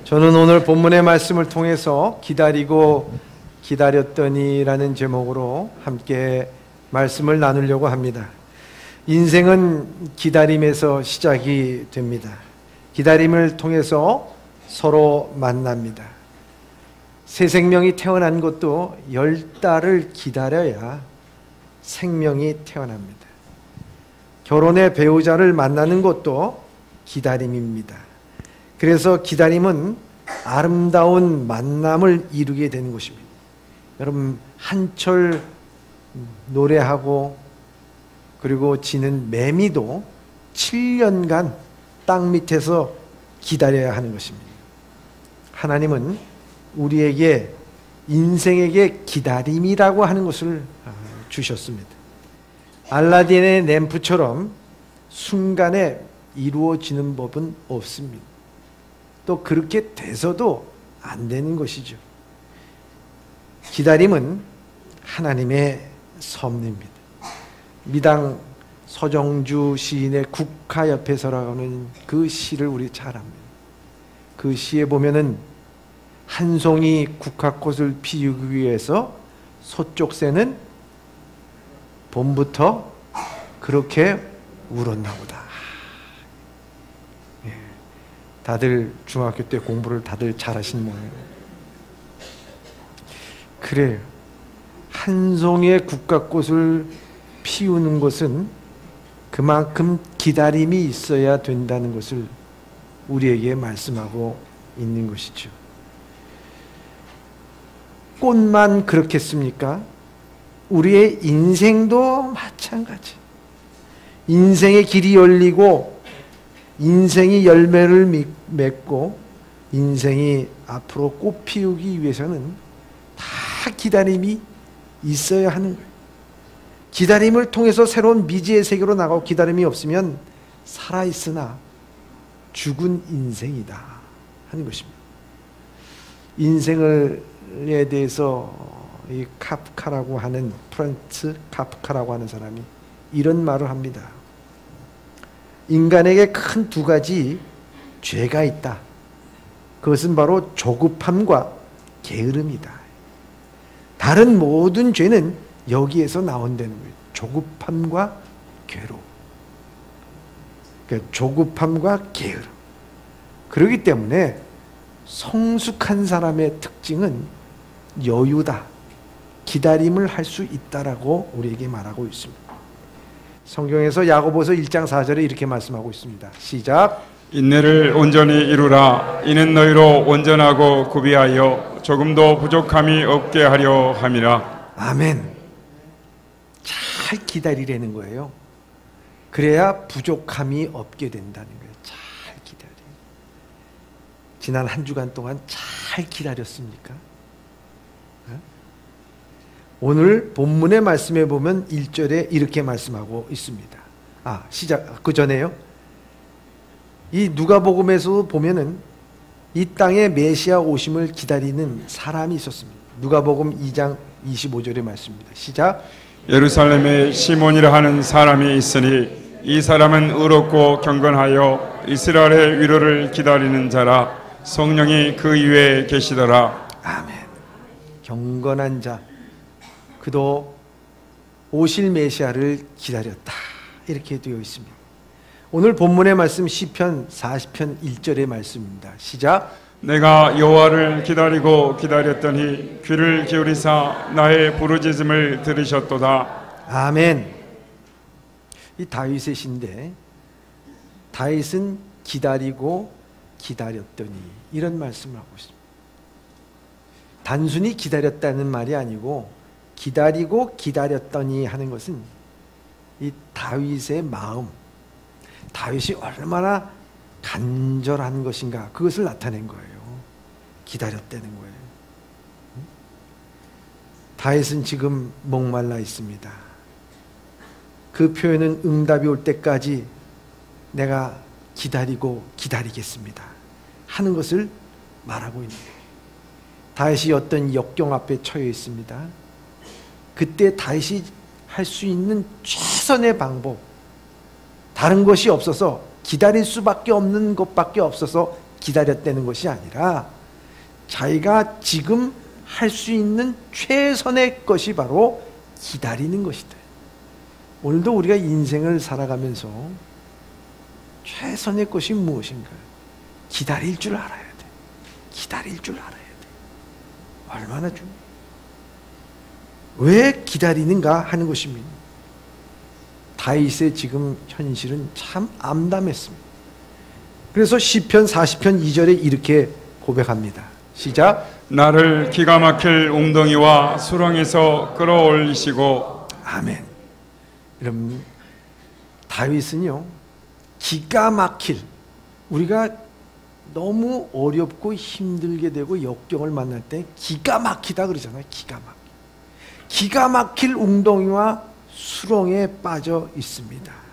저는 오늘 본문의 말씀을 통해서 기다리고 기다렸더니라는 제목으로 함께 말씀을 나누려고 합니다. 인생은 기다림에서 시작이 됩니다. 기다림을 통해서 서로 만납니다. 새 생명이 태어난 것도 10달을 기다려야 생명이 태어납니다. 결혼의 배우자를 만나는 것도 기다림입니다. 그래서 기다림은 아름다운 만남을 이루게 되는 것입니다. 여러분, 한철 노래하고 그리고 지는 매미도 7년간 땅 밑에서 기다려야 하는 것입니다. 하나님은 우리에게 인생에게 기다림이라고 하는 것을 주셨습니다. 알라딘의 램프처럼 순간에 이루어지는 법은 없습니다. 또 그렇게 돼서도 안 되는 것이죠. 기다림은 하나님의 섭리입니다. 미당 서정주 시인의 국화 옆에 서라는 그 시를 우리 잘 압니다. 그 시에 보면은 한 송이 국화꽃을 피우기 위해서 서쪽 새는 봄부터 그렇게 울었나 보다. 다들 중학교 때 공부를 다들 잘하신 모양이에요. 그래요. 한 송이의 국화꽃을 피우는 것은 그만큼 기다림이 있어야 된다는 것을 우리에게 말씀하고 있는 것이죠. 꽃만 그렇겠습니까? 우리의 인생도 마찬가지. 인생의 길이 열리고 인생이 열매를 맺고 인생이 앞으로 꽃 피우기 위해서는 다 기다림이 있어야 하는 거예요. 기다림을 통해서 새로운 미지의 세계로 나가고 기다림이 없으면 살아있으나 죽은 인생이다 하는 것입니다. 인생에 대해서 이 카프카라고 하는 프란츠 카프카라고 하는 사람이 이런 말을 합니다. 인간에게 큰 두 가지 죄가 있다. 그것은 바로 조급함과 게으름이다. 다른 모든 죄는 여기에서 나온다는 거예요. 조급함과 괴로움. 그러니까 조급함과 게으름. 그렇기 때문에 성숙한 사람의 특징은 여유다. 기다림을 할 수 있다라고 우리에게 말하고 있습니다. 성경에서 야고보서 1장 4절에 이렇게 말씀하고 있습니다. 시작. 인내를 온전히 이루라. 이는 너희로 온전하고 구비하여 조금도 부족함이 없게 하려 함이라. 아멘. 잘 기다리라는 거예요. 그래야 부족함이 없게 된다는 거예요. 잘 기다려. 지난 한 주간 동안 잘 기다렸습니까? 오늘 본문의 말씀에 보면 1절에 이렇게 말씀하고 있습니다. 그 전에요. 이 누가복음에서 보면은 이 땅에 메시아 오심을 기다리는 사람이 있었습니다. 누가복음 2장 25절의 말씀입니다. 시작. 예루살렘에 시몬이라 하는 사람이 있으니 이 사람은 의롭고 경건하여 이스라엘의 위로를 기다리는 자라. 성령이 그 위에 계시더라. 아멘. 경건한 자. 그도 오실 메시아를 기다렸다. 이렇게 되어 있습니다. 오늘 본문의 말씀 시편 40편 1절의 말씀입니다. 시작. 내가 여호와를 기다리고 기다렸더니 귀를 기울이사 나의 부르짖음을 들으셨도다. 아멘. 이 다윗의 시인데 다윗은 기다리고 기다렸더니 이런 말씀을 하고 있습니다. 단순히 기다렸다는 말이 아니고 기다리고 기다렸더니 하는 것은 이 다윗의 마음, 다윗이 얼마나 간절한 것인가 그것을 나타낸 거예요. 기다렸다는 거예요. 다윗은 지금 목말라 있습니다. 그 표현은 응답이 올 때까지 내가 기다리고 기다리겠습니다 하는 것을 말하고 있는 거예요. 다윗이 어떤 역경 앞에 처해 있습니다. 그때 다윗이 할 수 있는 최선의 방법, 다른 것이 없어서 기다릴 수밖에 없는 것밖에 없어서 기다렸다는 것이 아니라 자기가 지금 할 수 있는 최선의 것이 바로 기다리는 것이다. 오늘도 우리가 인생을 살아가면서 최선의 것이 무엇인가? 기다릴 줄 알아야 돼. 기다릴 줄 알아야 돼. 얼마나 중요해. 왜 기다리는가 하는 것입니다. 다윗의 지금 현실은 참 암담했습니다. 그래서 시편 40편 2절에 이렇게 고백합니다. 시작. 나를 기가 막힐 웅덩이와 수렁에서 끌어올리시고. 아멘. 여러분, 다윗은요, 기가 막힐, 우리가 너무 어렵고 힘들게 되고 역경을 만날 때 기가 막히다 그러잖아요. 기가 막힐 웅덩이와 수렁에 빠져 있습니다.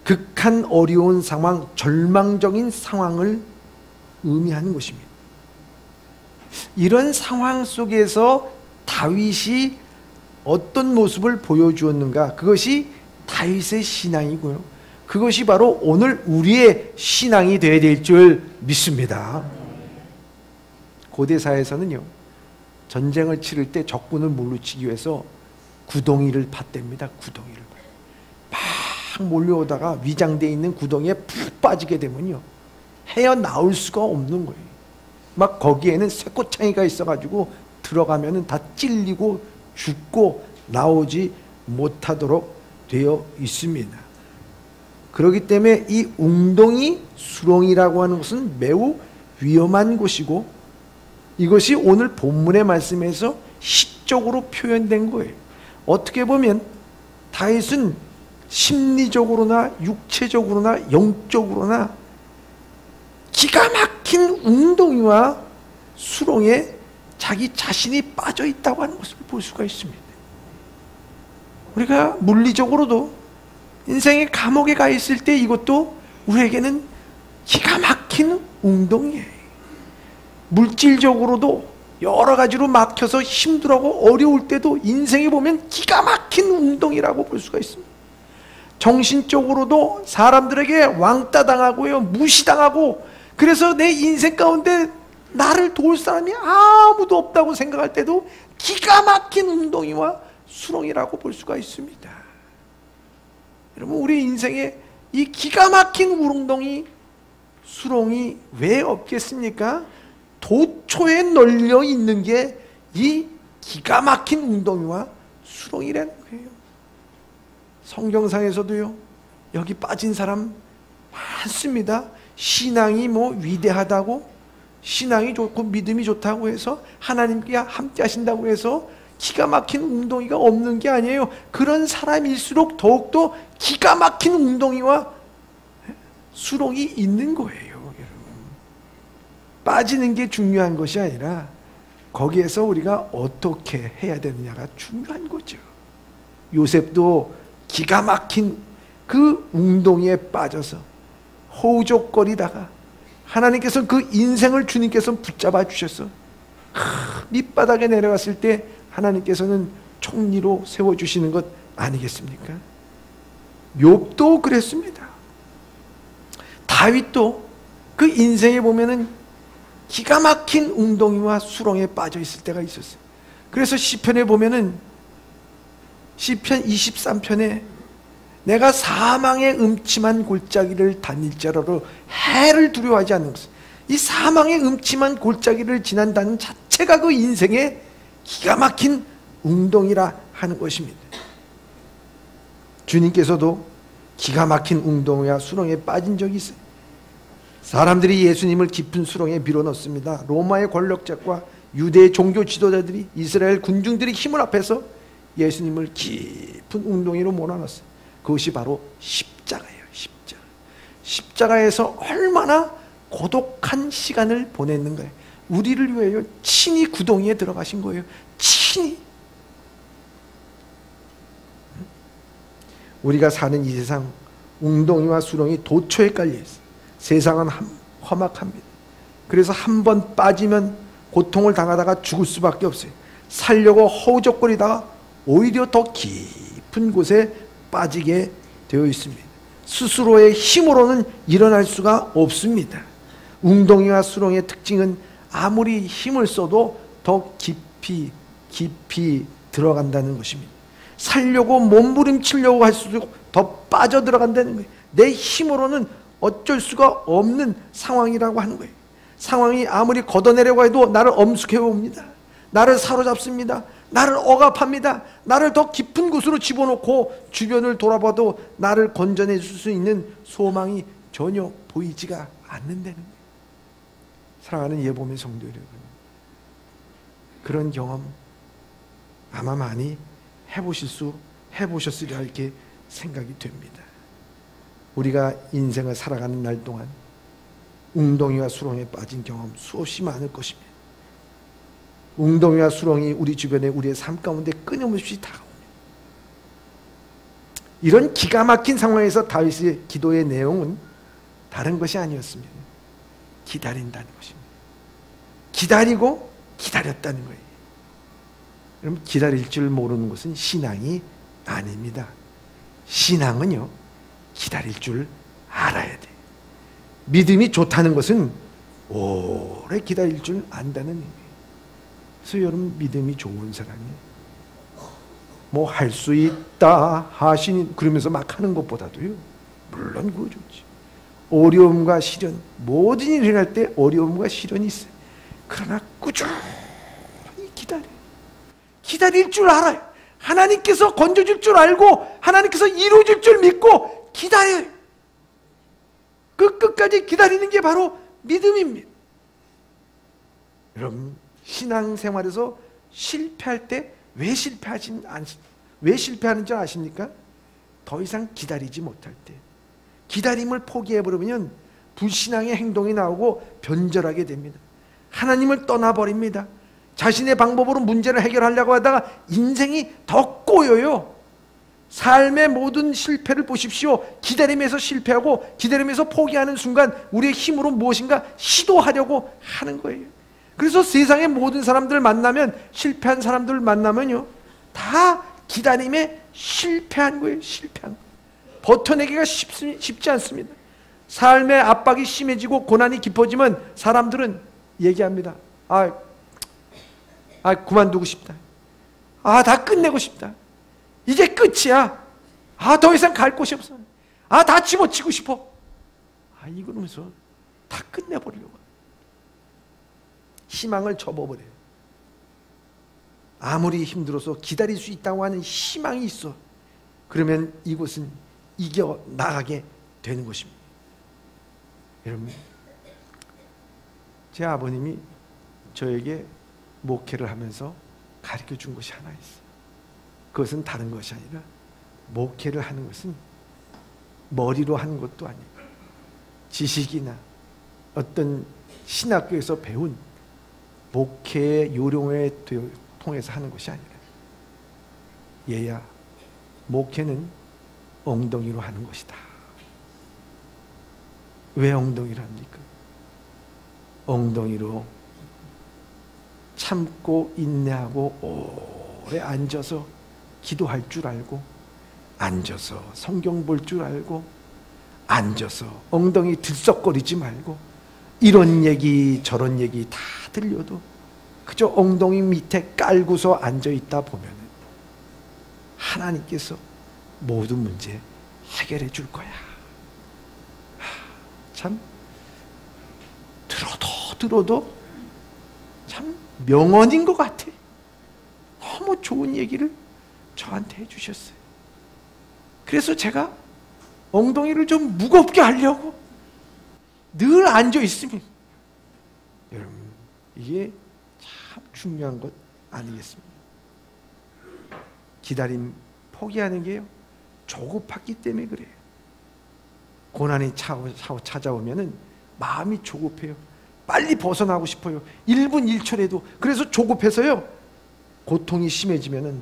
극한 어려운 상황, 절망적인 상황을 의미하는 것입니다. 이런 상황 속에서 다윗이 어떤 모습을 보여주었는가? 그것이 다윗의 신앙이고요. 그것이 바로 오늘 우리의 신앙이 되어야 될 줄 믿습니다. 고대사에서는요, 전쟁을 치를 때 적군을 물리치기 위해서 구덩이를 팠답니다. 구덩이를 막 몰려오다가 위장되어 있는 구덩이에 푹 빠지게 되면요, 헤어나올 수가 없는 거예요. 막 거기에는 쇠꼬챙이가 있어가지고 들어가면은 다 찔리고 죽고 나오지 못하도록 되어 있습니다. 그렇기 때문에 이 웅덩이 수렁이라고 하는 것은 매우 위험한 곳이고, 이것이 오늘 본문의 말씀에서 시적으로 표현된 거예요. 어떻게 보면 다윗은 심리적으로나 육체적으로나 영적으로나 기가 막힌 웅덩이와 수렁에 자기 자신이 빠져 있다고 하는 것을 볼 수가 있습니다. 우리가 물리적으로도 인생의 감옥에 가 있을 때 이것도 우리에게는 기가 막힌 웅덩이에요. 물질적으로도 여러 가지로 막혀서 힘들고 어려울 때도 인생에 보면 기가 막힌 웅덩이라고 볼 수가 있습니다. 정신적으로도 사람들에게 왕따 당하고요, 무시당하고, 그래서 내 인생 가운데 나를 도울 사람이 아무도 없다고 생각할 때도 기가 막힌 웅덩이와 수렁이라고 볼 수가 있습니다. 여러분, 우리 인생에 이 기가 막힌 웅덩이, 수렁이 왜 없겠습니까? 도초에 널려 있는 게 이 기가 막힌 웅덩이와 수렁이라는 거예요. 성경상에서도요, 여기 빠진 사람 많습니다. 신앙이 뭐 위대하다고, 신앙이 좋고 믿음이 좋다고 해서 하나님께 함께 하신다고 해서 기가 막힌 웅덩이가 없는 게 아니에요. 그런 사람일수록 더욱더 기가 막힌 웅덩이와 수렁이 있는 거예요. 여러분, 빠지는 게 중요한 것이 아니라 거기에서 우리가 어떻게 해야 되느냐가 중요한 거죠. 요셉도 기가 막힌 그 웅덩이에 빠져서 호우적거리다가 하나님께서 그 인생을 주님께서 붙잡아 주셔서 밑바닥에 내려갔을 때 하나님께서는 총리로 세워주시는 것 아니겠습니까? 욥도 그랬습니다. 다윗도 그 인생에 보면은 기가 막힌 웅덩이와 수렁에 빠져 있을 때가 있었어요. 그래서 시편에 보면은 시편 23편에 내가 사망의 음침한 골짜기를 다닐지라도 해를 두려워하지 않는 것은, 이 사망의 음침한 골짜기를 지난다는 자체가 그 인생의 기가 막힌 웅덩이라 하는 것입니다. 주님께서도 기가 막힌 웅덩이와 수렁에 빠진 적이 있어요. 사람들이 예수님을 깊은 수렁에 밀어넣습니다. 로마의 권력자과 유대의 종교 지도자들이, 이스라엘 군중들이 힘을 합해서 예수님을 깊은 웅덩이로 몰아넣었어요. 그것이 바로 십자가예요. 십자가. 십자가에서 얼마나 고독한 시간을 보냈는가요. 우리를 위하여 친히 구덩이에 들어가신 거예요. 친히. 우리가 사는 이 세상, 웅덩이와 수렁이 도처에 깔려있어요. 세상은 험악합니다. 그래서 한 번 빠지면 고통을 당하다가 죽을 수밖에 없어요. 살려고 허우적거리다가 오히려 더 깊은 곳에 빠지게 되어 있습니다. 스스로의 힘으로는 일어날 수가 없습니다. 웅덩이와 수렁의 특징은 아무리 힘을 써도 더 깊이 들어간다는 것입니다. 살려고 몸부림치려고 할 수도 더 빠져 들어간다는 거예요. 내 힘으로는 어쩔 수가 없는 상황이라고 하는 거예요. 상황이 아무리 걷어내려고 해도 나를 엄습해 옵니다. 나를 사로잡습니다. 나를 억압합니다. 나를 더 깊은 곳으로 집어넣고 주변을 돌아봐도 나를 건져내 줄 수 있는 소망이 전혀 보이지가 않는다는 거예요. 사랑하는 예보의 성도 여러분, 그런 경험 아마 많이 해보셨으리라 이렇게 생각이 됩니다. 우리가 인생을 살아가는 날 동안 웅덩이와 수렁에 빠진 경험 수없이 많을 것입니다. 웅덩이와 수렁이 우리 주변에 우리의 삶 가운데 끊임없이 다가옵니다. 이런 기가 막힌 상황에서 다윗의 기도의 내용은 다른 것이 아니었습니다. 기다린다는 것입니다. 기다리고 기다렸다는 거예요. 여러분, 기다릴 줄 모르는 것은 신앙이 아닙니다. 신앙은요, 기다릴 줄 알아야 돼요. 믿음이 좋다는 것은 오래 기다릴 줄 안다는 의미예요. 그래서 여러분, 믿음이 좋은 사람이 뭐 할 수 있다 하시니 그러면서 막 하는 것보다도요, 물론 그거 좋지. 어려움과 시련, 모든 일을 할 때 어려움과 시련이 있어요. 그러나 꾸준히 기다릴 줄 알아요. 하나님께서 건져줄 줄 알고 하나님께서 이루어질 줄 믿고 기다려요. 그 끝까지 기다리는 게 바로 믿음입니다. 여러분, 신앙생활에서 실패할 때 왜 실패하는 줄 아십니까? 더 이상 기다리지 못할 때, 기다림을 포기해버리면 불신앙의 행동이 나오고 변절하게 됩니다. 하나님을 떠나버립니다. 자신의 방법으로 문제를 해결하려고 하다가 인생이 더 꼬여요. 삶의 모든 실패를 보십시오. 기다림에서 실패하고 기다림에서 포기하는 순간 우리의 힘으로 무엇인가 시도하려고 하는 거예요. 그래서 세상의 모든 사람들을 만나면, 실패한 사람들을 만나면요, 다 기다림에 실패한 거예요. 실패한 거예요. 버텨내기가 쉽지 않습니다. 삶의 압박이 심해지고 고난이 깊어지면 사람들은 얘기합니다. 그만두고 싶다. 다 끝내고 싶다. 이제 끝이야. 더 이상 갈 곳이 없어. 다 집어치고 싶어. 이러면서 다 끝내버리려고. 희망을 접어버려요. 아무리 힘들어서 기다릴 수 있다고 하는 희망이 있어. 그러면 이곳은 이겨나가게 되는 것입니다. 여러분, 제 아버님이 저에게 목회를 하면서 가르쳐 준 것이 하나 있어요. 그것은 다른 것이 아니라, 목회를 하는 것은 머리로 하는 것도 아니고 지식이나 어떤 신학교에서 배운 목회의 요령에 통해서 하는 것이 아니라, 얘야, 목회는 엉덩이로 하는 것이다. 왜 엉덩이로 합니까? 엉덩이로 참고 인내하고 오래 앉아서 기도할 줄 알고, 앉아서 성경 볼 줄 알고, 앉아서 엉덩이 들썩거리지 말고, 이런 얘기 저런 얘기 다 들려도 그저 엉덩이 밑에 깔고서 앉아있다 보면 하나님께서 모든 문제 해결해 줄 거야. 참, 들어도 참 명언인 것 같아. 너무 좋은 얘기를 저한테 해주셨어요. 그래서 제가 엉덩이를 좀 무겁게 하려고 늘 앉아 있습니다. 여러분, 이게 참 중요한 것 아니겠습니까? 기다림 포기하는 게요, 조급하기 때문에 그래요. 고난이 찾아오면은 마음이 조급해요. 빨리 벗어나고 싶어요. 1분 1초라도. 그래서 조급해서요, 고통이 심해지면은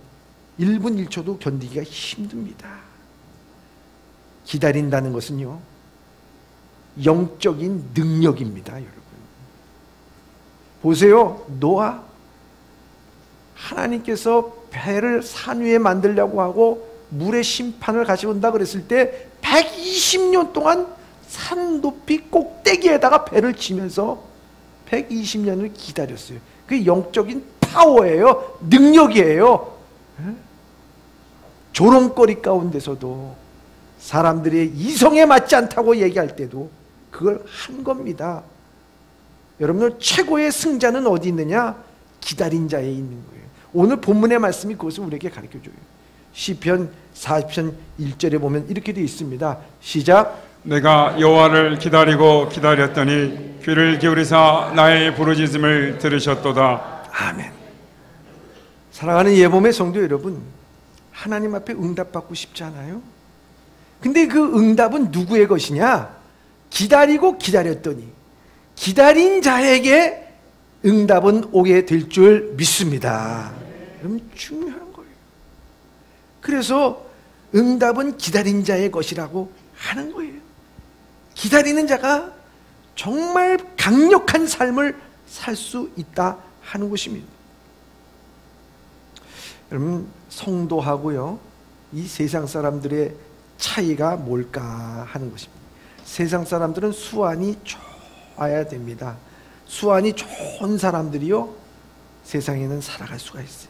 1분 1초도 견디기가 힘듭니다. 기다린다는 것은요, 영적인 능력입니다. 여러분, 보세요. 노아, 하나님께서 배를 산 위에 만들려고 하고 물의 심판을 가져온다 그랬을 때 120년 동안 산 높이 꼭대기에다가 배를 치면서 120년을 기다렸어요. 그게 영적인 파워예요. 능력이에요. 조롱거리 가운데서도 사람들이 이성에 맞지 않다고 얘기할 때도 그걸 한 겁니다. 여러분들, 최고의 승자는 어디 있느냐? 기다린 자에 있는 거예요. 오늘 본문의 말씀이 그것을 우리에게 가르쳐줘요. 시편 40편 1절에 보면 이렇게 되어 있습니다. 시작. 내가 여호와를 기다리고 기다렸더니 귀를 기울이사 나의 부르짖음을 들으셨도다. 아멘. 사랑하는 예범의 성도 여러분, 하나님 앞에 응답받고 싶지 않아요? 근데 그 응답은 누구의 것이냐? 기다리고 기다렸더니 기다린 자에게 응답은 오게 될 줄 믿습니다. 그럼 중요한 거예요. 그래서 응답은 기다린 자의 것이라고 하는 거예요. 기다리는 자가 정말 강력한 삶을 살 수 있다 하는 것입니다. 여러분, 성도하고요, 이 세상 사람들의 차이가 뭘까 하는 것입니다. 세상 사람들은 수완이 좋아야 됩니다. 수완이 좋은 사람들이요, 세상에는 살아갈 수가 있어요.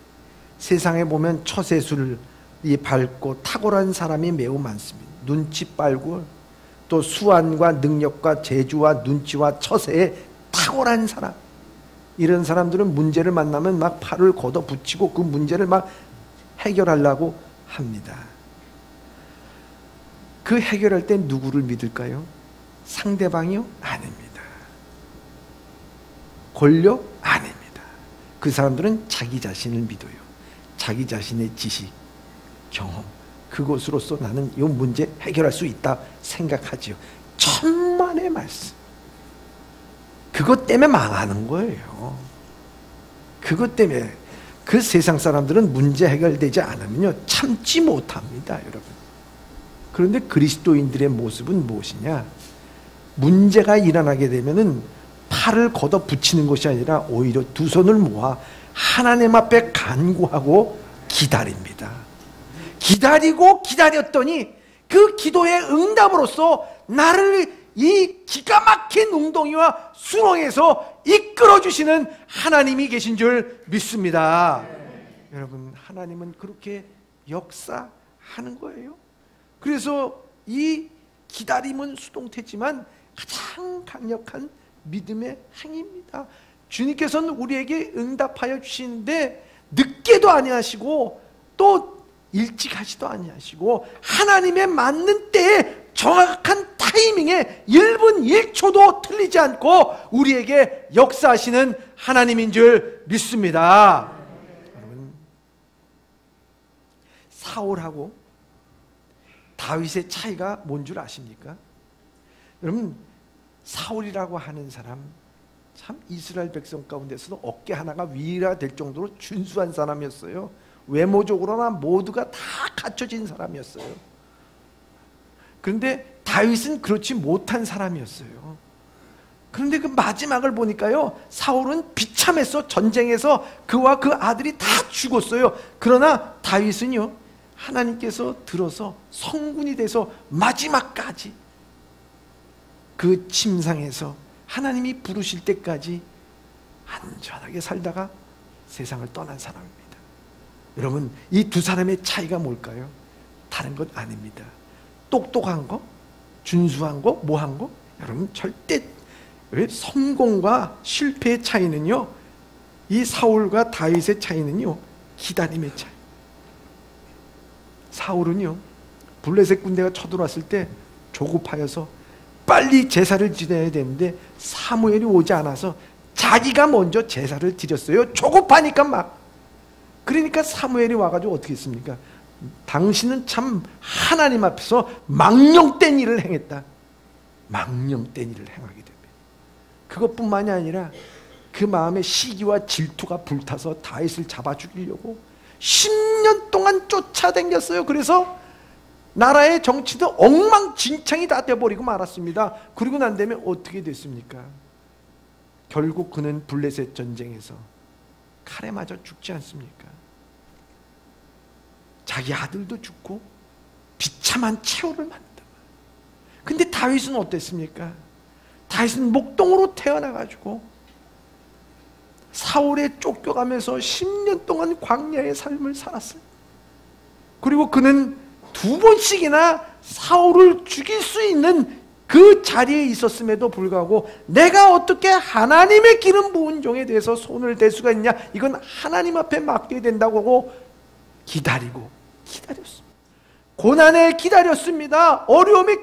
세상에 보면 처세술이 밝고 탁월한 사람이 매우 많습니다. 눈치 빨고 또 수완과 능력과 재주와 눈치와 처세에 탁월한 사람, 이런 사람들은 문제를 만나면 막 팔을 걷어붙이고 그 문제를 막 해결하려고 합니다. 그 해결할 때 누구를 믿을까요? 상대방이요? 아닙니다. 권력? 아닙니다. 그 사람들은 자기 자신을 믿어요. 자기 자신의 지식, 경험, 그것으로서 나는 이 문제 해결할 수 있다 생각하지요. 천만의 말씀. 그것 때문에 망하는 거예요. 그것 때문에. 그 세상 사람들은 문제 해결되지 않으면요, 참지 못합니다, 여러분. 그런데 그리스도인들의 모습은 무엇이냐? 문제가 일어나게 되면은 팔을 걷어 붙이는 것이 아니라 오히려 두 손을 모아 하나님 앞에 간구하고 기다립니다. 기다리고 기다렸더니 그 기도의 응답으로서 나를 이 기가 막힌 웅덩이와 수렁에서 이끌어 주시는 하나님이 계신 줄 믿습니다. 여러분, 하나님은 그렇게 역사하는 거예요. 그래서 이 기다림은 수동태지만 가장 강력한 믿음의 행위입니다. 주님께서는 우리에게 응답하여 주시는데 늦게도 아니하시고 또 일찍 하지도 아니하시고 하나님의 맞는 때에 정확한 타이밍에 1분 1초도 틀리지 않고 우리에게 역사하시는 하나님인 줄 믿습니다. 여러분, 사울하고 다윗의 차이가 뭔 줄 아십니까? 여러분, 사울이라고 하는 사람, 참 이스라엘 백성 가운데서도 어깨 하나가 위라 될 정도로 준수한 사람이었어요. 외모적으로나 모두가 다 갖춰진 사람이었어요. 그런데 다윗은 그렇지 못한 사람이었어요. 그런데 그 마지막을 보니까요, 사울은 비참해서 전쟁에서 그와 그 아들이 다 죽었어요. 그러나 다윗은요, 하나님께서 들어서 성군이 돼서 마지막까지 그 침상에서 하나님이 부르실 때까지 안전하게 살다가 세상을 떠난 사람입니다. 여러분, 이 두 사람의 차이가 뭘까요? 다른 것 아닙니다. 똑똑한 거, 준수한 거, 뭐한 거? 여러분, 절대 성공과 실패의 차이는요, 이 사울과 다윗의 차이는요, 기다림의 차이. 사울은요, 블레셋 군대가 쳐들어왔을 때 조급하여서 빨리 제사를 지내야 되는데 사무엘이 오지 않아서 자기가 먼저 제사를 드렸어요. 조급하니까 막. 그러니까 사무엘이 와가지고 어떻게 했습니까? 당신은 참 하나님 앞에서 망령된 일을 행했다. 망령된 일을 행하게 됩니다. 그것뿐만이 아니라 그 마음에 시기와 질투가 불타서 다윗을 잡아 죽이려고 10년 동안 쫓아다녔어요. 그래서 나라의 정치도 엉망진창이 다 돼버리고 말았습니다. 그리고 난 다음에 어떻게 됐습니까? 결국 그는 블레셋 전쟁에서 칼에 맞아 죽지 않습니까? 자기 아들도 죽고 비참한 최후를 만든다. 다윗은 어땠습니까? 다윗은 목동으로 태어나가지고 사울에 쫓겨가면서 10년 동안 광야의 삶을 살았어요. 그리고 그는 2번씩이나 사울을 죽일 수 있는 그 자리에 있었음에도 불구하고 내가 어떻게 하나님의 기름 부은 종에 대해서 손을 댈 수가 있냐, 이건 하나님 앞에 맡겨야 된다고 하고 기다렸습니다. 고난에 기다렸습니다. 어려움에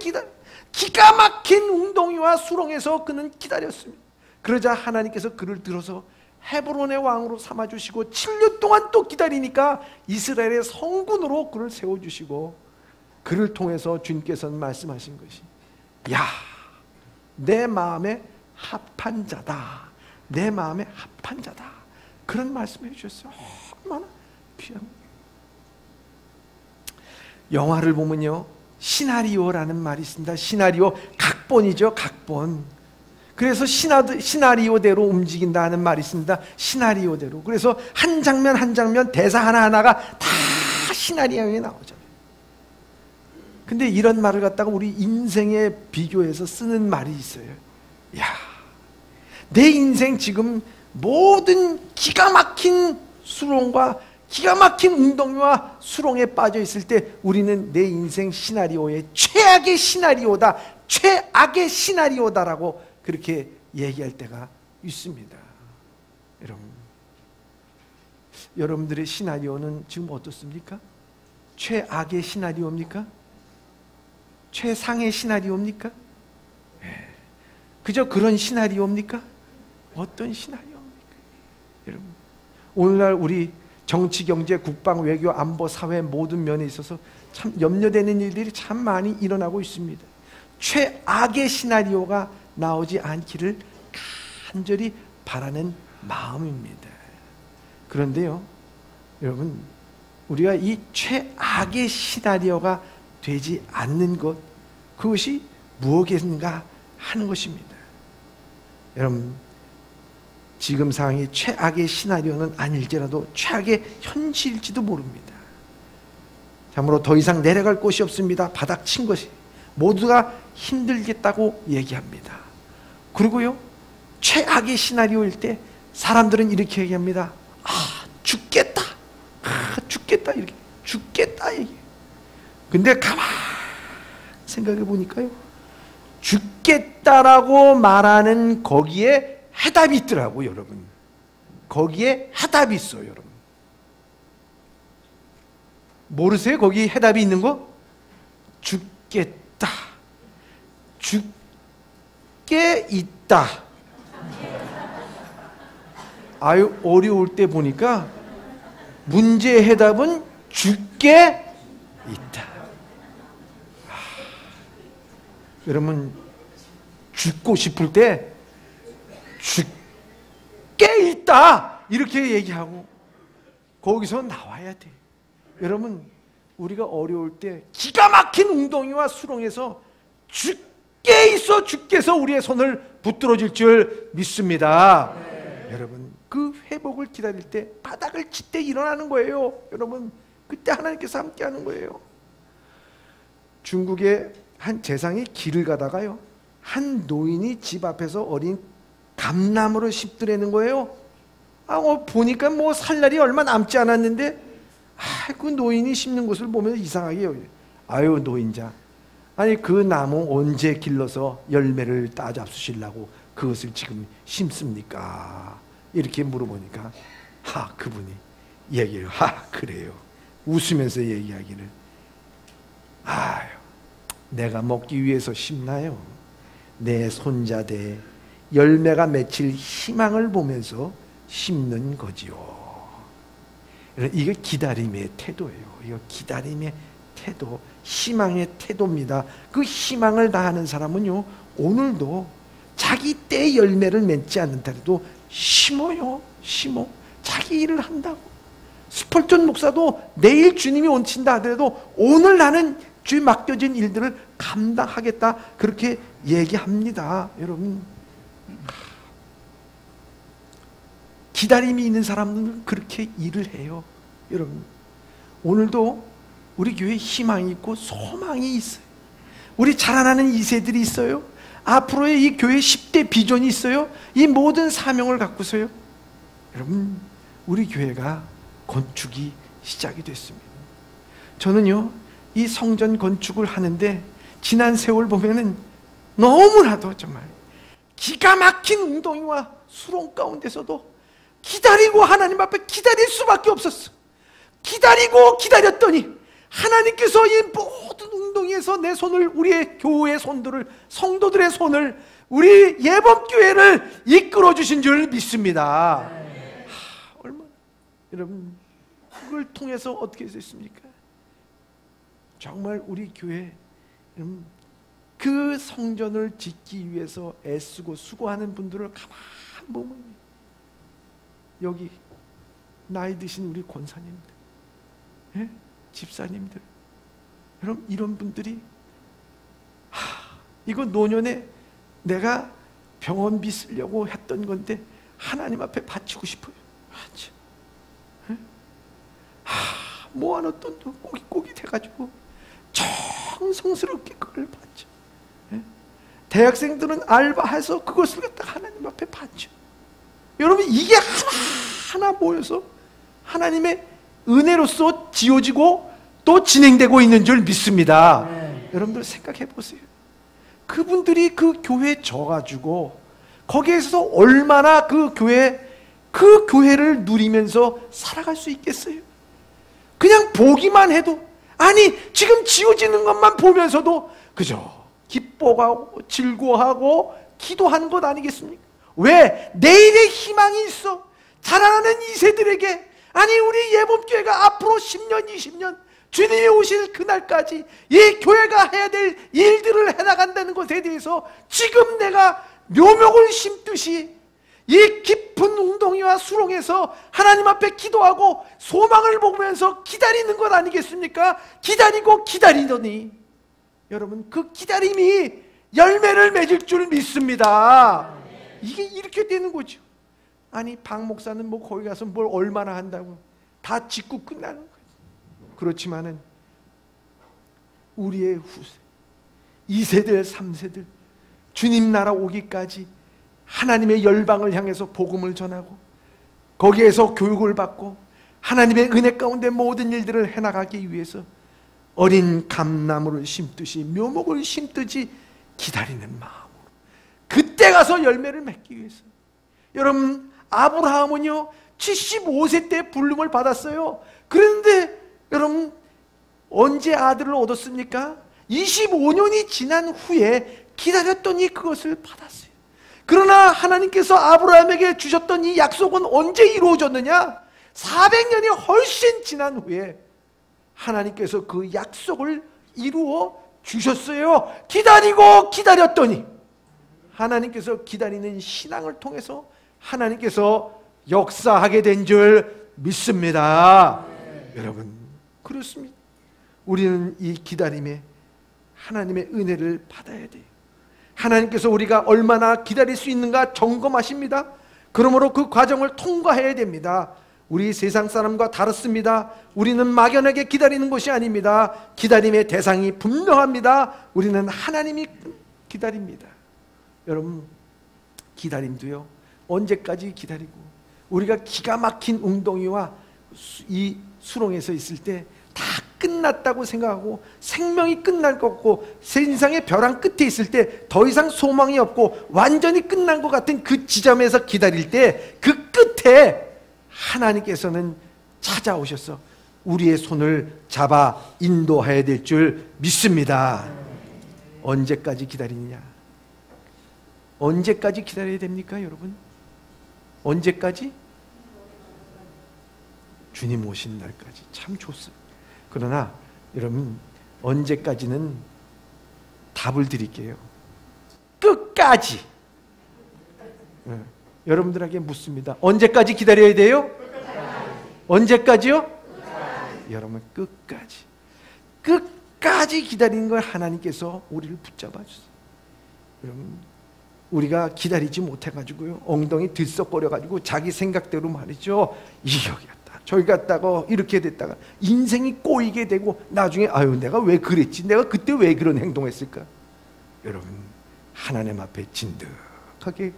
기가 막힌 웅덩이와 수렁에서 그는 기다렸습니다. 그러자 하나님께서 그를 들어서 헤브론의 왕으로 삼아주시고 7년 동안 또 기다리니까 이스라엘의 성군으로 그를 세워주시고, 그를 통해서 주님께서는 말씀하신 것이, 야, 내 마음에 합한 자다, 내 마음에 합한 자다, 그런 말씀을 해주셨어요. 얼마나 귀한. 영화를 보면요, 시나리오라는 말이 있습니다. 시나리오, 각본이죠, 각본. 그래서 시나리오대로 움직인다는 말이 있습니다. 시나리오대로. 그래서 한 장면 한 장면, 대사 하나하나가 다 시나리오에 나오잖아요. 근데 이런 말을 갖다가 우리 인생에 비교해서 쓰는 말이 있어요. 야, 내 인생 지금 모든 기가 막힌 수렁과 기가 막힌 웅덩이와 수렁에 빠져 있을 때 우리는 내 인생 시나리오의 최악의 시나리오다, 최악의 시나리오다라고 그렇게 얘기할 때가 있습니다. 여러분들의 시나리오는 지금 어떻습니까? 최악의 시나리오입니까? 최상의 시나리오입니까? 그저 그런 시나리오입니까? 어떤 시나리오입니까? 여러분, 오늘날 우리 정치, 경제, 국방, 외교, 안보, 사회 모든 면에 있어서 참 염려되는 일들이 참 많이 일어나고 있습니다. 최악의 시나리오가 나오지 않기를 간절히 바라는 마음입니다. 그런데요, 여러분, 우리가 이 최악의 시나리오가 되지 않는 것, 그것이 무엇인가 하는 것입니다. 여러분, 지금 상황이 최악의 시나리오는 아닐지라도 최악의 현실일지도 모릅니다. 참으로 더 이상 내려갈 곳이 없습니다. 바닥 친 것이 모두가 힘들겠다고 얘기합니다. 그리고요, 최악의 시나리오일 때 사람들은 이렇게 얘기합니다. 죽겠다. 죽겠다. 이렇게 죽겠다 얘기. 근데 가만 생각해 보니까요, 죽겠다라고 말하는 거기에 해답이 있더라고요, 여러분. 거기에 해답이 있어요, 여러분. 모르세요? 거기 해답이 있는 거? 죽겠다. 죽게 있다. 아유, 어려울 때 보니까 문제의 해답은 죽게 있다. 여러분, 죽고 싶을 때 죽게 있다 이렇게 얘기하고 거기서 나와야 돼. 여러분, 우리가 어려울 때 기가 막힌 웅덩이와 수렁에서 죽게 있어 죽게서 우리의 손을 붙들어 줄 줄 믿습니다. 여러분, 그 회복을 기다릴 때 바닥을 칠 때 일어나는 거예요. 여러분, 그때 하나님께서 함께 하는 거예요. 중국의 한 재상이 길을 가다가요, 한 노인이 집 앞에서 어린 감나무를 씹더라는 거예요. 보니까 뭐 살 날이 얼마 남지 않았는데, 그 노인이 씹는 것을 보면서 이상하게 여겨요. 아유, 노인자, 아니 그 나무 언제 길러서 열매를 따잡수시려고 그것을 지금 심습니까? 이렇게 물어보니까 그분이 얘기해요. 그래요. 웃으면서 얘기하기를, 아유, 내가 먹기 위해서 심나요? 내 손자대 열매가 맺힐 희망을 보면서 심는 거지요. 이게 기다림의 태도예요. 이거 기다림의 태도, 희망의 태도입니다. 그 희망을 다하는 사람은요, 오늘도 자기 때의 열매를 맺지 않는다래도 심어요. 심어. 자기 일을 한다고. 스펄전 목사도 내일 주님이 온친다 하더라도 오늘 나는 주에 맡겨진 일들을 감당하겠다, 그렇게 얘기합니다. 여러분, 기다림이 있는 사람들은 그렇게 일을 해요. 여러분, 오늘도 우리 교회에 희망이 있고 소망이 있어요. 우리 자라나는 2세들이 있어요. 앞으로의 이 교회 10대 비전이 있어요. 이 모든 사명을 갖고서요, 여러분, 우리 교회가 건축이 시작이 됐습니다. 저는요, 이 성전 건축을 하는데 지난 세월 보면은 너무나도 정말 기가 막힌 웅덩이와 수렁 가운데서도 기다리고 하나님 앞에 기다릴 수밖에 없었어. 기다리고 기다렸더니 하나님께서 이 모든 웅덩이에서 내 손을, 우리의 교회의 손들을, 성도들의 손을, 우리 예법교회를 이끌어 주신 줄 믿습니다. 얼마나, 여러분, 그걸 통해서 어떻게 됐습니까? 정말 우리 교회, 그 성전을 짓기 위해서 애쓰고 수고하는 분들을 가만 보면, 여기 나이 드신 우리 권사님들, 예? 집사님들, 여러분, 이런 분들이 이거 노년에 내가 병원비 쓰려고 했던 건데 하나님 앞에 바치고 싶어요. 예? 모아놓던 돈 꼬깃꼬깃 해가지고 정성스럽게 그걸 바쳐. 예? 대학생들은 알바해서 그것을 갖다 하나님 앞에 바쳐. 여러분, 이게 하나하나 모여서 하나님의 은혜로서 지어지고 또 진행되고 있는 줄 믿습니다. 여러분들 생각해 보세요. 그분들이 그 교회에 져가지고 거기에서 얼마나 그 교회를 누리면서 살아갈 수 있겠어요? 그냥 보기만 해도, 아니 지금 지어지는 것만 보면서도 그저 기뻐하고 즐거워하고 기도하는 것 아니겠습니까? 왜? 내일의 희망이 있어. 자라나는 2세들에게, 아니 우리 예법교회가 앞으로 10년 20년 주님이 오실 그날까지 이 교회가 해야 될 일들을 해나간다는 것에 대해서 지금 내가 묘목을 심듯이 이 깊은 웅덩이와 수렁에서 하나님 앞에 기도하고 소망을 보면서 기다리는 것 아니겠습니까? 기다리고 기다리더니 여러분, 그 기다림이 열매를 맺을 줄 믿습니다. 이게 이렇게 되는 거죠. 아니 박 목사는 뭐 거기 가서 뭘 얼마나 한다고 다 짓고 끝나는 거예요. 그렇지만은 우리의 후세 2세들 3세들 주님 나라 오기까지 하나님의 열방을 향해서 복음을 전하고 거기에서 교육을 받고 하나님의 은혜 가운데 모든 일들을 해나가기 위해서 어린 감나무를 심듯이 묘목을 심듯이 기다리는 마음으로 그때 가서 열매를 맺기 위해서. 여러분, 아브라함은요 75세 때 부름을 받았어요. 그런데 여러분, 언제 아들을 얻었습니까? 25년이 지난 후에 기다렸더니 그것을 받았어요. 그러나 하나님께서 아브라함에게 주셨던 이 약속은 언제 이루어졌느냐? 400년이 훨씬 지난 후에 하나님께서 그 약속을 이루어 주셨어요. 기다리고 기다렸더니 하나님께서 기다리는 신앙을 통해서 하나님께서 역사하게 된 줄 믿습니다. 여러분, 그렇습니다. 우리는 이 기다림에 하나님의 은혜를 받아야 돼요. 하나님께서 우리가 얼마나 기다릴 수 있는가 점검하십니다. 그러므로 그 과정을 통과해야 됩니다. 우리 세상 사람과 다릅니다. 우리는 막연하게 기다리는 것이 아닙니다. 기다림의 대상이 분명합니다. 우리는 하나님이 기다립니다. 여러분, 기다림도요, 언제까지 기다리고, 우리가 기가 막힌 웅덩이와 이 수렁에서 있을 때 다 끝났다고 생각하고 생명이 끝날 것 같고 세상의 벼랑 끝에 있을 때 더 이상 소망이 없고 완전히 끝난 것 같은 그 지점에서 기다릴 때 그 끝에 하나님께서는 찾아오셔서 우리의 손을 잡아 인도해야 될 줄 믿습니다. 언제까지 기다리느냐? 언제까지 기다려야 됩니까, 여러분? 언제까지? 주님 오신 날까지. 참 좋습니다. 그러나 여러분, 언제까지는 답을 드릴게요. 끝까지. 여러분들에게 묻습니다. 언제까지 기다려야 돼요? 언제까지요? 여러분, 끝까지. 끝까지 기다리는 걸 하나님께서 우리를 붙잡아 주세요. 여러분, 우리가 기다리지 못해가지고요, 엉덩이 들썩거려가지고 자기 생각대로 말이죠, 이격이었다 저기 갔다가 이렇게 됐다가 인생이 꼬이게 되고 나중에 아유 내가 왜 그랬지, 내가 그때 왜 그런 행동했을까. 여러분, 하나님 앞에 진득하게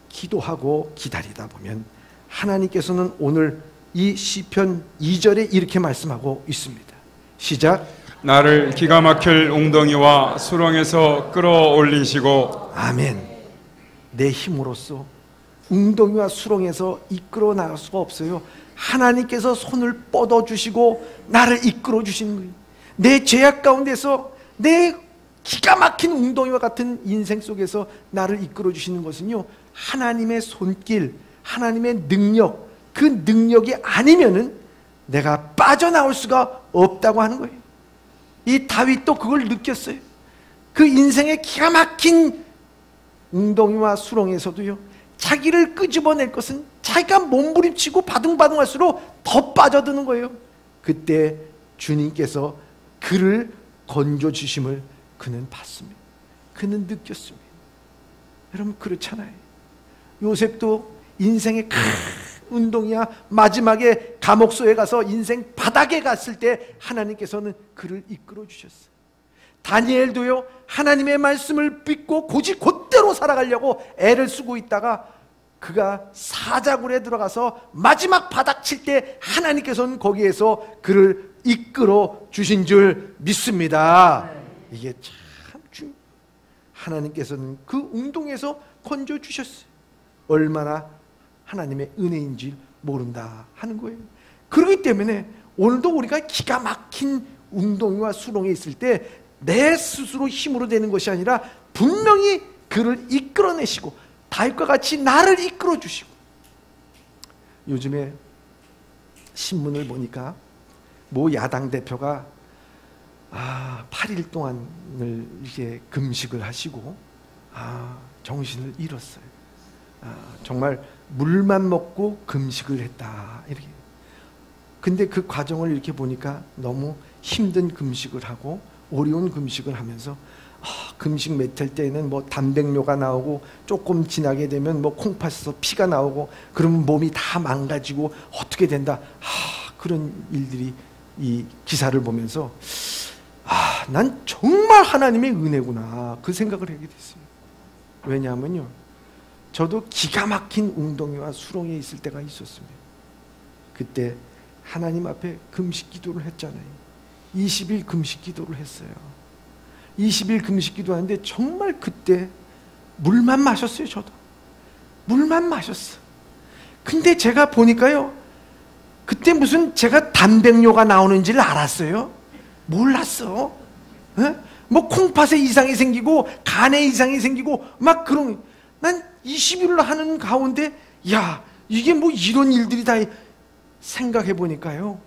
기도하고 기다리다 보면 하나님께서는 오늘 이 시편 2절에 이렇게 말씀하고 있습니다. 시작. 나를 기가 막힐 웅덩이와 수렁에서 끌어올리시고. 아멘. 내 힘으로써 웅덩이와 수렁에서 이끌어 나갈 수가 없어요. 하나님께서 손을 뻗어주시고 나를 이끌어 주시는 거예요. 내 죄악 가운데서, 내 기가 막힌 웅덩이와 같은 인생 속에서 나를 이끌어 주시는 것은요, 하나님의 손길, 하나님의 능력, 그 능력이 아니면은 내가 빠져나올 수가 없다고 하는 거예요. 이 다윗도 그걸 느꼈어요. 그 인생의 기가 막힌 웅덩이와 수렁에서도요, 자기를 끄집어낼 것은 자기가 몸부림치고 바둥바둥할수록 더 빠져드는 거예요. 그때 주님께서 그를 건져주심을 그는 봤습니다. 그는 느꼈습니다. 여러분, 그렇잖아요. 요셉도 인생의 큰 운동이야 마지막에 감옥소에 가서 인생 바닥에 갔을 때 하나님께서는 그를 이끌어 주셨어요. 다니엘도요, 하나님의 말씀을 믿고 고지 곧대로 살아가려고 애를 쓰고 있다가 그가 사자굴에 들어가서 마지막 바닥 칠 때 하나님께서는 거기에서 그를 이끌어 주신 줄 믿습니다. 이게 참 중요해요. 하나님께서는 그 웅동에서 건져 주셨어요. 얼마나 하나님의 은혜인지 모른다 하는 거예요. 그렇기 때문에 오늘도 우리가 기가 막힌 웅덩이와 수렁에 있을 때 내 스스로 힘으로 되는 것이 아니라 분명히 그를 이끌어내시고 다윗과 같이 나를 이끌어 주시고. 요즘에 신문을 보니까 모 야당 대표가 8일 동안을 이렇게 금식을 하시고 정신을 잃었어요. 정말 물만 먹고 금식을 했다 이렇게. 근데 그 과정을 이렇게 보니까 너무 힘든 금식을 하고 어려운 금식을 하면서 금식 맺을 때는 뭐 단백뇨가 나오고 조금 지나게 되면 뭐 콩팥에서 피가 나오고 그러면 몸이 다 망가지고 어떻게 된다. 그런 일들이 이 기사를 보면서 난 정말 하나님의 은혜구나 그 생각을 하게 됐어요. 왜냐하면요, 저도 기가 막힌 웅덩이와 수렁에 있을 때가 있었습니다. 그때 하나님 앞에 금식 기도를 했잖아요. 20일 금식 기도를 했어요. 20일 금식 기도하는데 정말 그때 물만 마셨어요. 저도 물만 마셨어. 근데 제가 보니까요, 그때 무슨 제가 단백뇨가 나오는지를 알았어요? 몰랐어. 에? 뭐 콩팥에 이상이 생기고 간에 이상이 생기고 막 그런. 난 20일을 하는 가운데 야, 이게 뭐 이런 일들이 다. 생각해 보니까요,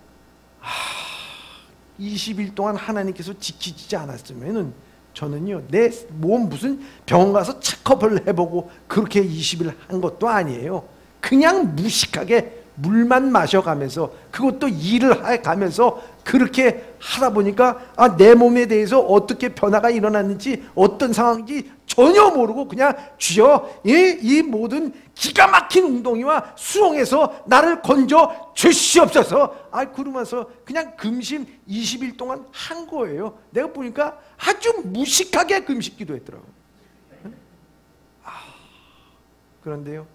20일 동안 하나님께서 지키지 않았으면은 저는요, 내 몸 무슨 병원 가서 체크업을 해보고 그렇게 20일 한 것도 아니에요. 그냥 무식하게 물만 마셔가면서, 그것도 일을 해가면서 그렇게 하다 보니까 내 몸에 대해서 어떻게 변화가 일어났는지 어떤 상황인지 전혀 모르고 그냥 주여 이 모든 기가 막힌 웅덩이와 수렁에서 나를 건져 주시옵소서. 그러면서 그냥 금식 20일 동안 한 거예요. 내가 보니까 아주 무식하게 금식 기도했더라고요. 그런데요,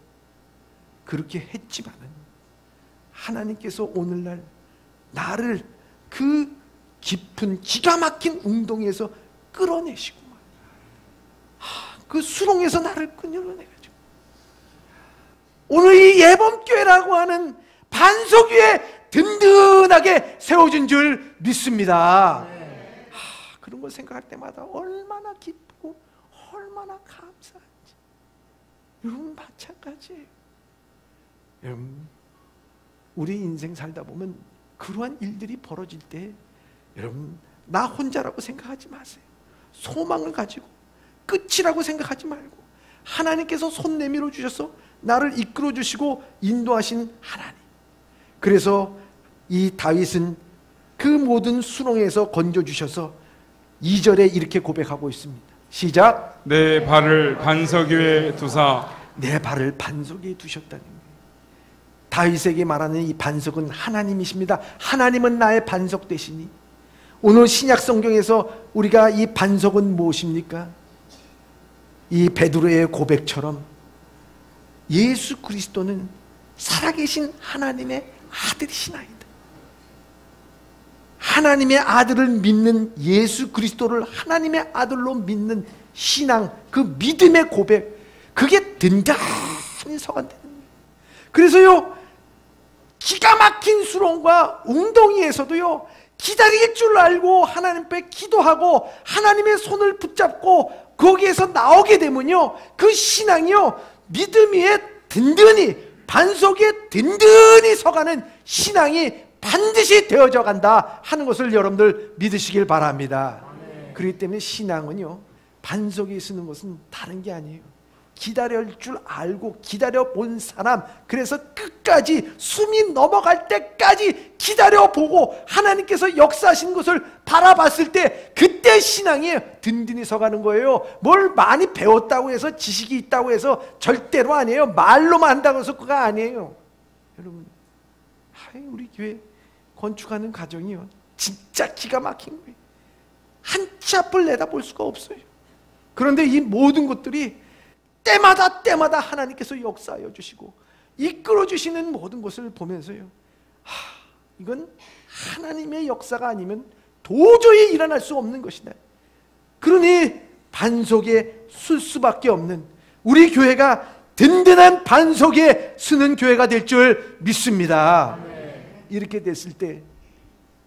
그렇게 했지만은 하나님께서 오늘날 나를 그 깊은 기가 막힌 웅덩이에서 끌어내시고 그 수렁에서 나를 끌어내가지고 오늘 이 예범교회라고 하는 반석 위에 든든하게 세워진 줄 믿습니다. 그런 걸 생각할 때마다 얼마나 기쁘고 얼마나 감사한지. 여러분 마찬가지예요. 여러분, 우리 인생 살다 보면 그러한 일들이 벌어질 때 여러분, 나 혼자라고 생각하지 마세요. 소망을 가지고 끝이라고 생각하지 말고 하나님께서 손 내밀어 주셔서 나를 이끌어 주시고 인도하신 하나님. 그래서 이 다윗은 그 모든 수렁에서 건져 주셔서 2절에 이렇게 고백하고 있습니다. 시작. 내 발을 반석 위에 두사. 내 발을 반석 위에 두셨다는 거예요. 다윗에게 말하는 이 반석은 하나님이십니다. 하나님은 나의 반석 되시니. 오늘 신약 성경에서 우리가 이 반석은 무엇입니까? 이 베드로의 고백처럼 예수 그리스도는 살아계신 하나님의 아들이시나이다. 하나님의 아들을 믿는 예수 그리스도를 하나님의 아들로 믿는 신앙, 그 믿음의 고백, 그게 든든히 서간다는 거예요. 그래서요, 기가 막힌 수렁과 웅덩이에서도요, 기다릴 줄 알고 하나님 앞에 기도하고 하나님의 손을 붙잡고 거기에서 나오게 되면요, 그 신앙이요, 믿음 위에 든든히, 반석에 든든히 서가는 신앙이 반드시 되어져 간다 하는 것을 여러분들 믿으시길 바랍니다. 그렇기 때문에 신앙은요, 반석에 서는 것은 다른 게 아니에요. 기다릴 줄 알고 기다려 본 사람, 그래서 끝까지 숨이 넘어갈 때까지 기다려보고 하나님께서 역사하신 것을 바라봤을 때 그때 신앙이 든든히 서가는 거예요. 뭘 많이 배웠다고 해서 지식이 있다고 해서 절대로 아니에요. 말로만 한다고 해서 그거 아니에요. 여러분, 우리 교회 건축하는 과정이요, 진짜 기가 막힌 거예요. 한 치 앞을 내다볼 수가 없어요. 그런데 이 모든 것들이 때마다 하나님께서 역사하여 주시고 이끌어 주시는 모든 것을 보면서요, 이건 하나님의 역사가 아니면 도저히 일어날 수 없는 것이다. 그러니 반석에 설 수밖에 없는 우리 교회가 든든한 반석에 서는 교회가 될 줄 믿습니다. 이렇게 됐을 때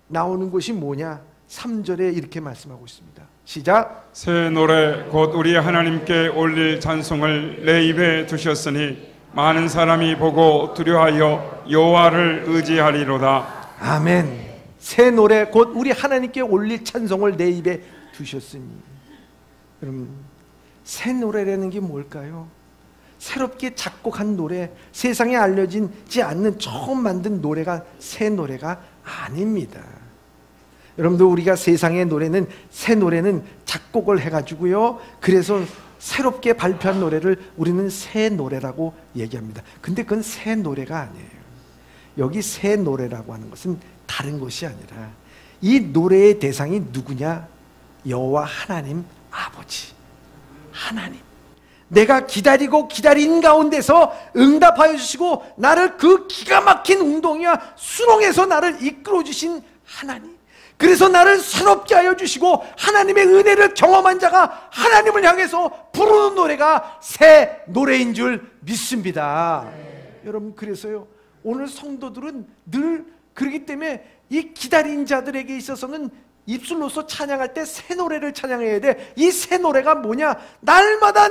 나오는 것이 뭐냐? 3절에 이렇게 말씀하고 있습니다. 시작. 새 노래 곧 우리 하나님께 올릴 찬송을 내 입에 두셨으니 많은 사람이 보고 두려워하여 여호와를 의지하리로다. 아멘. 새 노래 곧 우리 하나님께 올릴 찬송을 내 입에 두셨으니. 여러분, 새 노래라는 게 뭘까요? 새롭게 작곡한 노래, 세상에 알려지지 않는 처음 만든 노래가 새 노래가 아닙니다. 여러분들, 우리가 세상의 노래는, 새 노래는 작곡을 해가지고요, 그래서 새롭게 발표한 노래를 우리는 새 노래라고 얘기합니다. 근데 그건 새 노래가 아니에요. 여기 새 노래라고 하는 것은 다른 것이 아니라 이 노래의 대상이 누구냐? 여호와 하나님 아버지, 하나님. 내가 기다리고 기다린 가운데서 응답하여 주시고 나를 그 기가 막힌 웅덩이와 수렁에서 나를 이끌어 주신 하나님, 그래서 나를 새롭게 하여 주시고 하나님의 은혜를 경험한 자가 하나님을 향해서 부르는 노래가 새 노래인 줄 믿습니다. 여러분, 그래서요, 오늘 성도들은 늘 그렇기 때문에 이 기다린 자들에게 있어서는 입술로서 찬양할 때 새 노래를 찬양해야 돼. 이 새 노래가 뭐냐? 날마다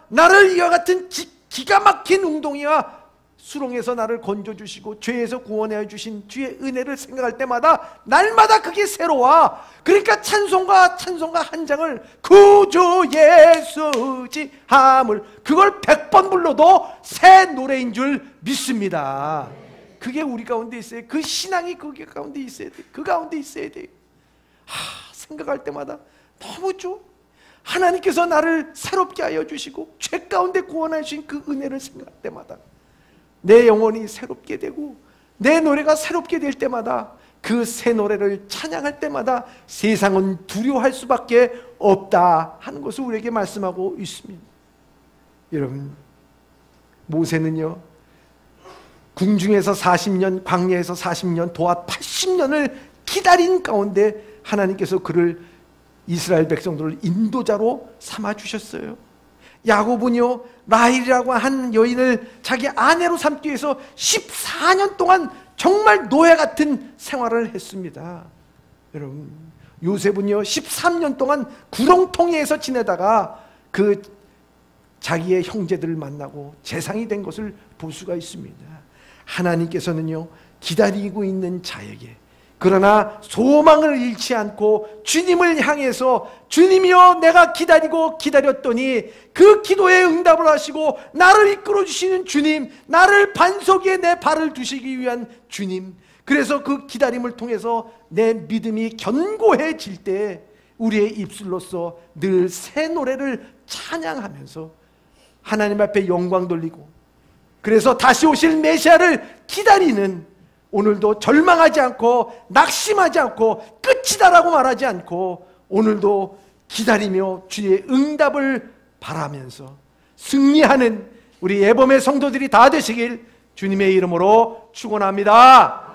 나를 이와 같은 기가 막힌 웅덩이와 수렁에서 나를 건져주시고 죄에서 구원해 주신 주의 은혜를 생각할 때마다 날마다 그게 새로워. 그러니까 찬송가 한 장을 구주 예수 지함을 그걸 100번 불러도 새 노래인 줄 믿습니다. 그게 우리 가운데 있어요. 그 신앙이 그 가운데 있어야 돼. 그 가운데 있어야 돼. 생각할 때마다 너무 좋아. 하나님께서 나를 새롭게 하여 주시고 죄 가운데 구원해 주신 그 은혜를 생각할 때마다 내 영혼이 새롭게 되고 내 노래가 새롭게 될 때마다, 그 새 노래를 찬양할 때마다 세상은 두려워할 수밖에 없다 하는 것을 우리에게 말씀하고 있습니다. 여러분, 모세는요, 궁중에서 40년, 광야에서 40년, 도합 80년을 기다린 가운데 하나님께서 그를, 이스라엘 백성들을 인도자로 삼아주셨어요. 야곱은요, 라헬이라고 한 여인을 자기 아내로 삼기 위해서 14년 동안 정말 노예 같은 생활을 했습니다. 여러분, 요셉은요 13년 동안 구렁텅이에서 지내다가 그 자기의 형제들을 만나고 재상이 된 것을 볼 수가 있습니다. 하나님께서는요, 기다리고 있는 자에게, 그러나 소망을 잃지 않고 주님을 향해서, 주님이여 내가 기다리고 기다렸더니 그 기도에 응답을 하시고 나를 이끌어 주시는 주님, 나를 반석 위에 내 발을 두시기 위한 주님, 그래서 그 기다림을 통해서 내 믿음이 견고해질 때 우리의 입술로서 늘 새 노래를 찬양하면서 하나님 앞에 영광 돌리고 그래서 다시 오실 메시아를 기다리는, 오늘도 절망하지 않고 낙심하지 않고 끝이다라고 말하지 않고 오늘도 기다리며 주의 응답을 바라면서 승리하는 우리 예범의 성도들이 다 되시길 주님의 이름으로 축원합니다.